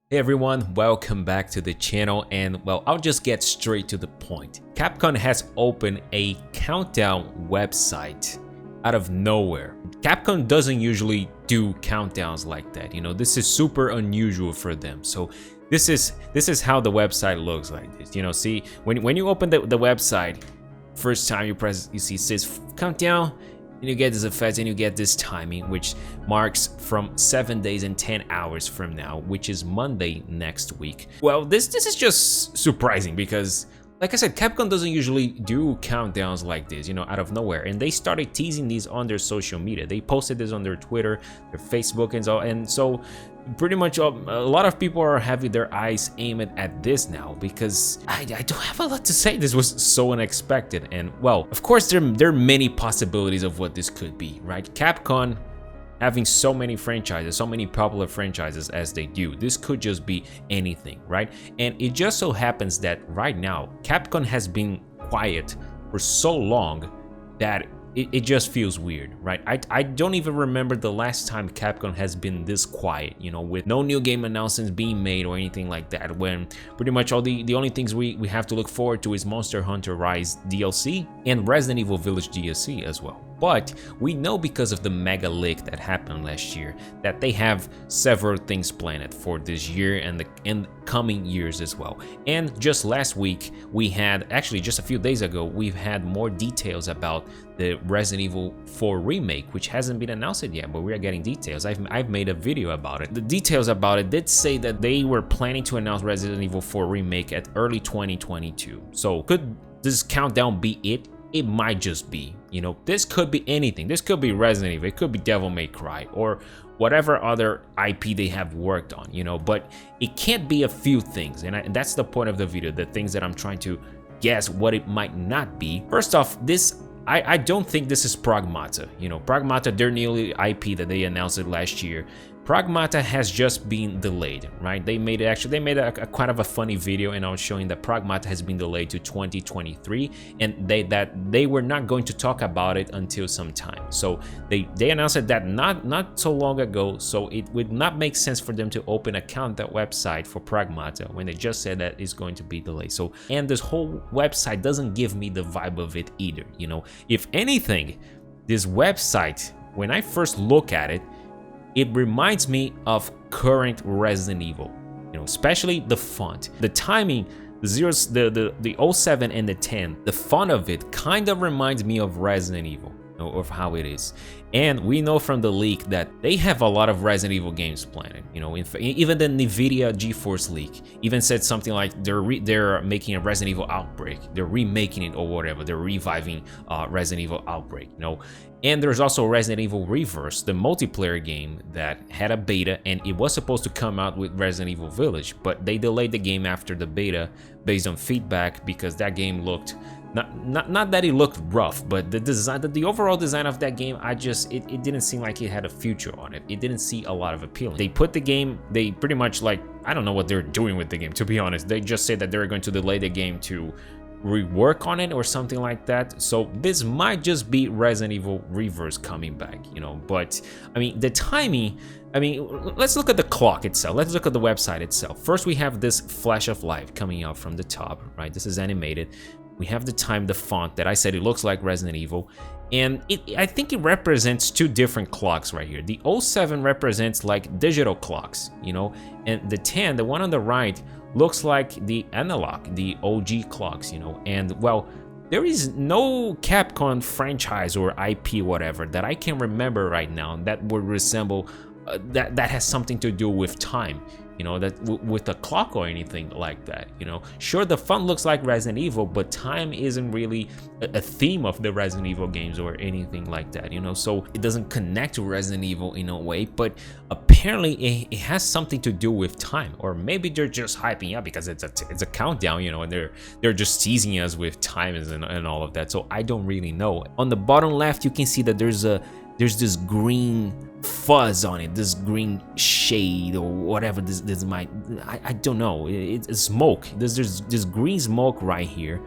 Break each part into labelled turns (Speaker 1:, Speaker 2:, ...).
Speaker 1: Hey everyone, welcome back to the channel, and well, I'll just get straight to the point. Capcom has opened a countdown website out of nowhere. Capcom doesn't usually do countdowns like that, this is super unusual for them. So this is how the website looks like this. See, when you open the website, first time you see it says countdown, and you get this effect and you get this timing, which marks from 7 days and 10 hours from now, which is Monday next week. Well, this is just surprising because, like I said, Capcom doesn't usually do countdowns like this, out of nowhere. And they started teasing these on their social media. They posted this on their Twitter, their Facebook, and so pretty much a lot of people are having their eyes aimed at this now, because I don't have a lot to say. This was so unexpected, and well, of course there are many possibilities of what this could be, right? Capcom having so many franchises, so many popular franchises as they do, this could just be anything, right? And it just so happens that right now Capcom has been quiet for so long that it just feels weird, right? I don't even remember the last time Capcom has been this quiet, with no new game announcements being made or anything like that, when pretty much all the only things we have to look forward to is Monster Hunter Rise DLC and Resident Evil Village DLC as well. But we know, because of the mega leak that happened last year, that they have several things planned for this year and the coming years as well. And just last week, we had, actually just a few days ago, we've had more details about the Resident Evil 4 remake, which hasn't been announced yet, but we are getting details. I've made a video about it. The details about it did say that they were planning to announce Resident Evil 4 remake at early 2022. So could this countdown be it? It might just be, this could be anything. This could be Resident Evil, it could be Devil May Cry, or whatever other IP they have worked on, but it can't be a few things, and that's the point of the video, the things that I'm trying to guess what it might not be. First off, I don't think this is Pragmata. Pragmata, their new IP that they announced it last year. Pragmata has just been delayed, right? They made a kind of a funny video, and I was showing that Pragmata has been delayed to 2023, and they were not going to talk about it until some time. So they announced that not so long ago. So it would not make sense for them to open a countdown website for Pragmata when they just said that it's going to be delayed. So, and this whole website doesn't give me the vibe of it either. If anything, this website, when I first look at it, it reminds me of current Resident Evil, especially the font, the timing, the zeros, the 07 and the 10. The font of it kind of reminds me of Resident Evil, of how it is. And we know from the leak that they have a lot of Resident Evil games planned. Even the NVIDIA GeForce leak even said something like they're making a Resident Evil Outbreak. They're remaking it or whatever. They're reviving Resident Evil Outbreak. And there's also Resident Evil Reverse, the multiplayer game that had a beta, and it was supposed to come out with Resident Evil Village, but they delayed the game after the beta based on feedback, because that game looked not that it looked rough, but the design, the overall design of that game, it didn't seem like it had a future on it. It didn't see a lot of appeal. They put the game, they pretty much, like, I don't know what they're doing with the game, to be honest. They just said that they're going to delay the game to rework on it or something like that. So this might just be Resident Evil Reverse coming back, but I mean, the timing, let's look at the clock itself. Let's look at the website itself. First, we have this flash of light coming out from the top, right? This is animated. We have the time, the font that I said it looks like Resident Evil, and I think it represents two different clocks right here. The 07 represents like digital clocks, and the 10, the one on the right, looks like the analog, the OG clocks, and well, there is no Capcom franchise or IP whatever that I can remember right now that would resemble that has something to do with time, that with a clock or anything like that. Sure, the font looks like Resident Evil, but time isn't really a theme of the Resident Evil games or anything like that, so it doesn't connect to Resident Evil in a way, but apparently it has something to do with time, or maybe they're just hyping up because it's a countdown, and they're just teasing us with time and all of that. So I don't really know. On the bottom left, you can see that there's this green fuzz on it, this green shade or whatever. This might, I don't know. It's smoke. There's this green smoke right here.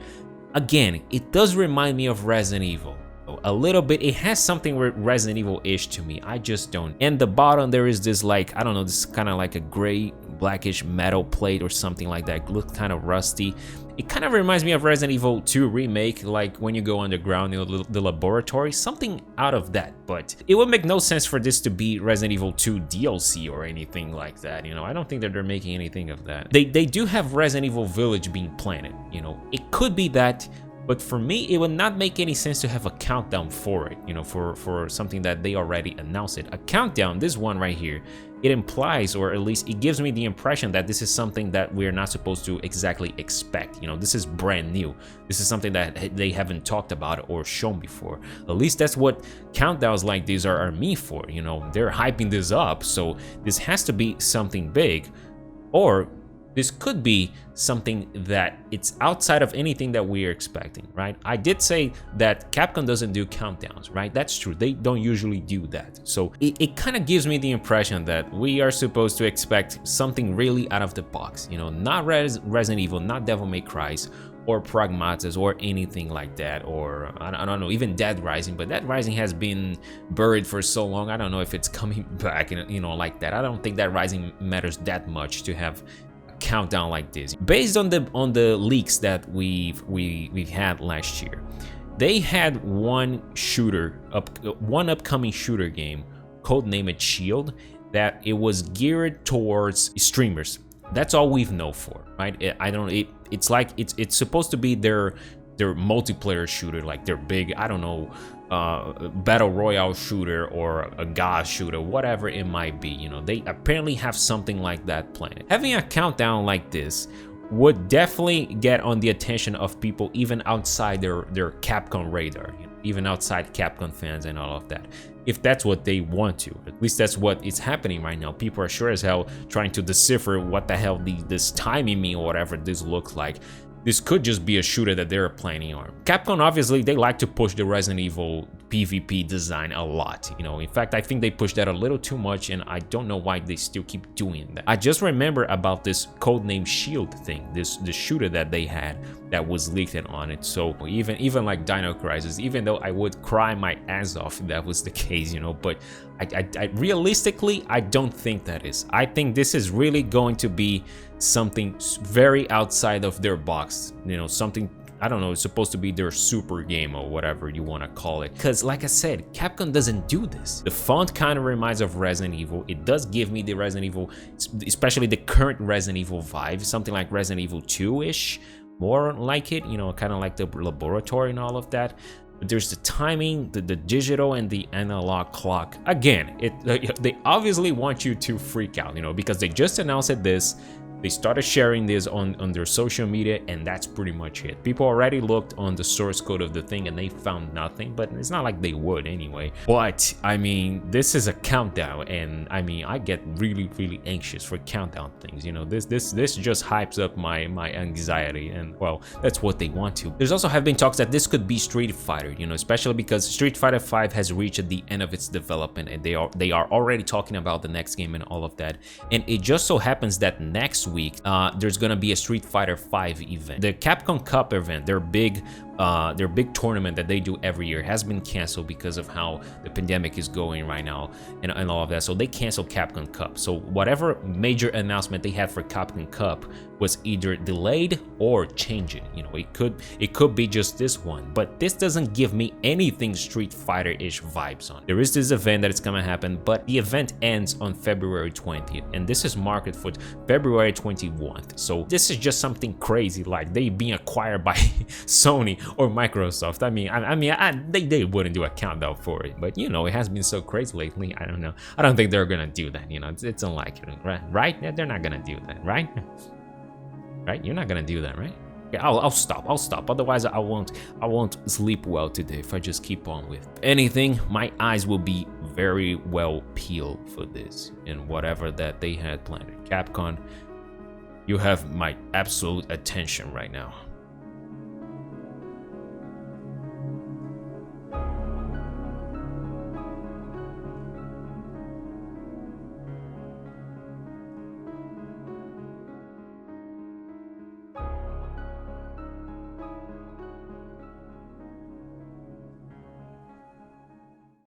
Speaker 1: Again, it does remind me of Resident Evil a little bit. It has something Resident Evil-ish to me. I just don't. And the bottom there is this, like, I don't know, this kind of like a gray blackish metal plate or something like that. It looks kind of rusty. It kind of reminds me of Resident Evil 2 Remake, like when you go underground in the laboratory, something out of that. But it would make no sense for this to be Resident Evil 2 DLC or anything like that, you know. I don't think that they're making anything of that. They do have Resident Evil Village being planted, you know. It could be that, but for me, it would not make any sense to have a countdown for it, you know, for something that they already announced it. A countdown, this one right here, it implies, or at least it gives me the impression that this is something that we're not supposed to exactly expect. You know, this is brand new. This is something that they haven't talked about or shown before. At least that's what countdowns like these are me for, you know. They're hyping this up, so this has to be something big, or this could be something that it's outside of anything that we're expecting, right? I did say that Capcom doesn't do countdowns, right? That's true. They don't usually do that. So it kind of gives me the impression that we are supposed to expect something really out of the box, you know, not Resident Evil, not Devil May Cry, or Pragmatas, or anything like that, or I don't know, even Dead Rising. But Dead Rising has been buried for so long. I don't know if it's coming back, you know, like that. I don't think that Rising matters that much to have countdown like this. Based on the leaks that we've had last year, they had one upcoming shooter game, codenamed Shield, that it was geared towards streamers. That's all we've known for, right? It's like it's supposed to be their multiplayer shooter, like their big, I don't know, battle royale shooter or a GOG shooter, whatever it might be. You know, they apparently have something like that planned. Having a countdown like this would definitely get on the attention of people even outside their Capcom radar, you know, even outside Capcom fans and all of that, if that's what they want to. At least that's what is happening right now. People are sure as hell trying to decipher what the hell this timing mean or whatever this looks like. This could just be a shooter that they're planning on. Capcom, obviously, they like to push the Resident Evil PvP design a lot. You know, in fact, I think they pushed that a little too much, and I don't know why they still keep doing that. I just remember about this codename Shield thing, this shooter that they had that was leaked on it. So even like Dino Crisis, even though I would cry my ass off if that was the case, you know, but I realistically, I don't think that is. I think this is really going to be something very outside of their box, you know, something, I don't know, it's supposed to be their super game or whatever you want to call it. Because like I said, Capcom doesn't do this. The font kind of reminds of Resident Evil. It does give me the Resident Evil, especially the current Resident Evil vibe, something like Resident Evil 2-ish, more like it, you know, kind of like the laboratory and all of that. But there's the timing, the digital and the analog clock. Again, they obviously want you to freak out, you know, because they just announced this. They started sharing this on their social media, and that's pretty much it. People already looked on the source code of the thing and they found nothing, but it's not like they would anyway. But I mean, this is a countdown, and I mean, I get really anxious for countdown things. You know, this just hypes up my anxiety, and well, that's what they want to. There's also have been talks that this could be Street Fighter, you know, especially because Street Fighter 5 has reached the end of its development, and they are already talking about the next game and all of that. And it just so happens that next week there's gonna be a Street Fighter 5 event. The Capcom Cup event, their big tournament that they do every year, has been canceled because of how the pandemic is going right now and all of that. So they canceled Capcom Cup. So whatever major announcement they had for Capcom Cup was either delayed or changed. You know, it could be just this one, but this doesn't give me anything Street Fighter-ish vibes on. There is this event that is gonna happen, but the event ends on February 20th, and this is marked for February 21st. So this is just something crazy, like they being acquired by Sony or Microsoft. I mean, they wouldn't do a countdown for it, but you know, it has been so crazy lately. I don't know. I don't think they're gonna do that. You know, it's unlikely, right? They're not gonna do that, right? Right? You're not gonna do that, right? Yeah, I'll stop. Otherwise, I won't sleep well today if I just keep on with anything. My eyes will be very well peeled for this and whatever that they had planned. Capcom, you have my absolute attention right now.